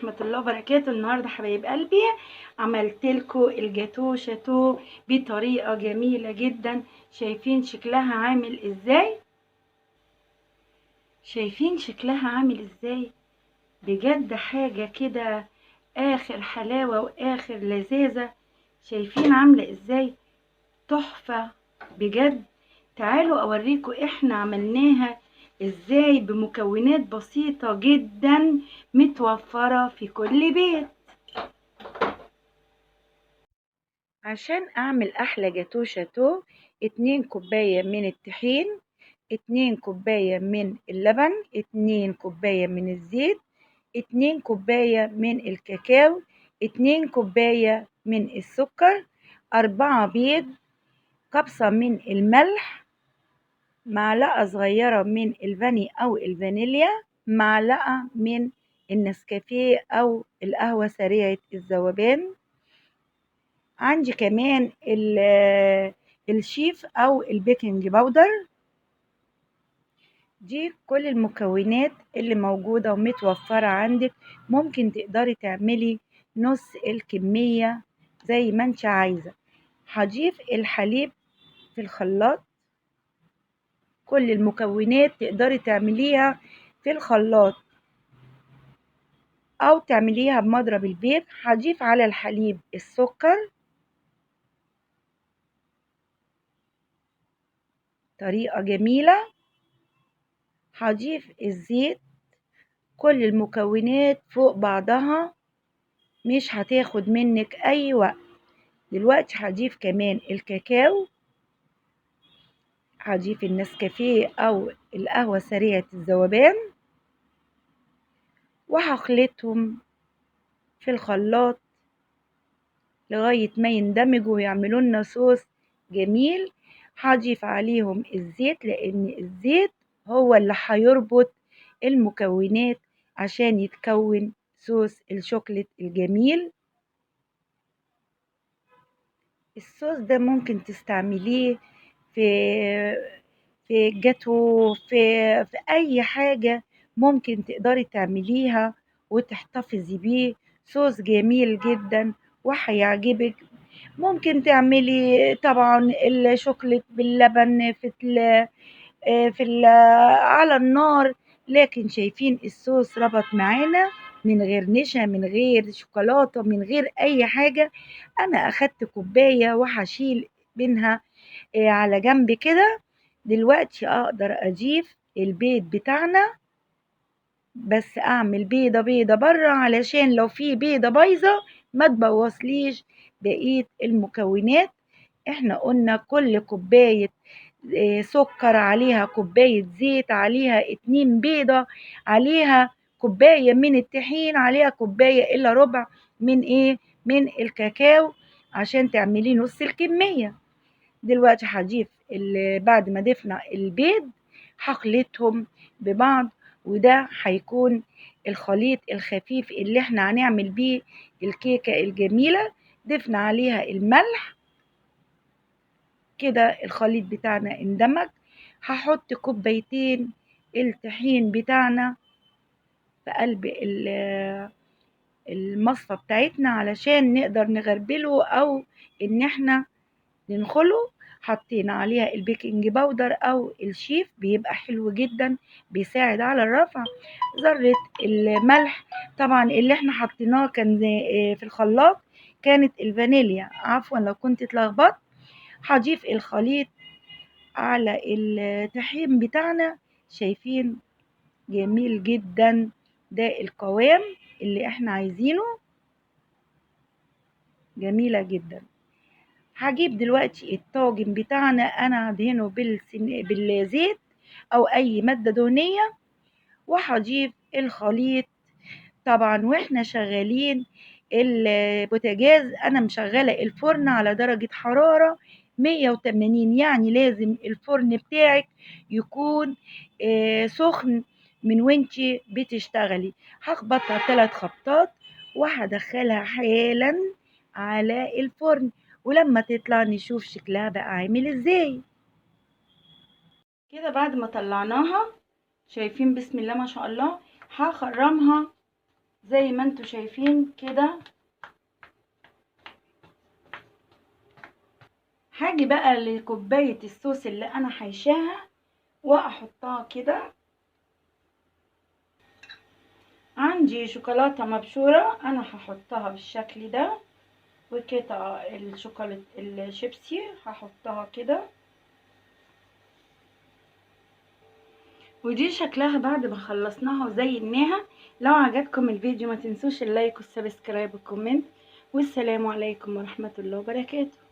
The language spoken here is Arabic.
ورحمة الله وبركاته. النهاردة حبايب قلبي عملت لكم الجاتو شاتو بطريقة جميلة جدا. شايفين شكلها عامل ازاي؟ شايفين شكلها عامل ازاي؟ بجد حاجة كده اخر حلاوة واخر لذاذة. شايفين عاملة ازاي؟ تحفة بجد. تعالوا اوريكم احنا عملناها ازاي بمكونات بسيطة جدا متوفرة في كل بيت. عشان اعمل احلى جاتو شاتو 2 كوباية من الطحين، 2 كوباية من اللبن، 2 كوباية من الزيت، 2 كوباية من الكاكاو، 2 كوباية من السكر، 4 بيض، كبسة من الملح، معلقة صغيرة من الفاني أو الفانيليا، معلقة من النسكافيه أو القهوة سريعة الذوبان. عندي كمان الشيف أو البيكنج باودر. دي كل المكونات اللي موجودة ومتوفرة عندك. ممكن تقدري تعملي نص الكمية زي ما انت عايزة. هضيف الحليب في الخلاط. كل المكونات تقدري تعمليها في الخلاط او تعمليها بمضرب البيض. هضيف على الحليب السكر، طريقة جميلة. هضيف الزيت. كل المكونات فوق بعضها مش هتاخد منك اي وقت. دلوقتي هضيف كمان الكاكاو، هضيف النسكافيه او القهوة سريعة الذوبان، وهخلطهم في الخلاط لغاية ما يندمجوا ويعملوا لنا صوص جميل. هضيف عليهم الزيت لان الزيت هو اللي هيربط المكونات عشان يتكون صوص الشوكليت الجميل. الصوص ده ممكن تستعمليه في جاتو، في اي حاجة ممكن تقدري تعمليها وتحتفظي بيه. صوص جميل جدا وهيعجبك. ممكن تعملي طبعا الشوكليت باللبن على النار. لكن شايفين الصوص ربط معانا من غير نشا، من غير شوكولاتة، من غير اي حاجة. انا اخدت كوباية وهشيل منها على جنب كده. دلوقتي اقدر اضيف البيض بتاعنا، بس اعمل بيضة بيضة بره علشان لو في بيضة بايظة ما تبوظليش بقية المكونات. احنا قلنا كل كوباية سكر عليها كوباية زيت، عليها 2 بيضة، عليها كوباية من الطحين، عليها كوباية الا ربع من من الكاكاو عشان تعملي نص الكمية. دلوقتي هضيف بعد ما ضفنا البيض هخلطهم ببعض، وده هيكون الخليط الخفيف اللي احنا هنعمل بيه الكيكة الجميلة. ضفنا عليها الملح كده، الخليط بتاعنا اندمج. هحط كوبايتين الطحين بتاعنا في قلب المصفى بتاعتنا علشان نقدر نغربله او ان احنا ننخله. حطينا عليها البيكنج باودر او الشيف بيبقى حلو جدا، بيساعد على الرفع. ذرة الملح طبعا اللي احنا حطيناه كان في الخلاط كانت الفانيليا، عفوا لو كنت اتلخبطت. هضيف الخليط على الطحين بتاعنا. شايفين جميل جدا، ده القوام اللي احنا عايزينه، جميلة جدا. هجيب دلوقتي الطاجن بتاعنا، انا هدهنه بالزيت او اي مادة دهنية، وهضيف الخليط. طبعا واحنا شغالين البوتاجاز انا مشغلة الفرن على درجة حرارة 180، يعني لازم الفرن بتاعك يكون سخن من وانتي بتشتغلي. هخبطها 3 خبطات وهدخلها حالا على الفرن، ولما تطلع نشوف شكلها بقى عامل ازاي. كده بعد ما طلعناها شايفين بسم الله ما شاء الله. هخرمها زي ما انتوا شايفين كده. هاجي بقى لكوباية الصوص اللي انا حيشاها واحطها كده. عندي شوكولاتة مبشورة انا هحطها بالشكل ده، وقطع الشوكولاتة الشيبسي هحطها كده. ودي شكلها بعد ما خلصناها وزيناها. لو عجبكم الفيديو ما تنسوش اللايك والسبسكرايب والكومنت، والسلام عليكم ورحمة الله وبركاته.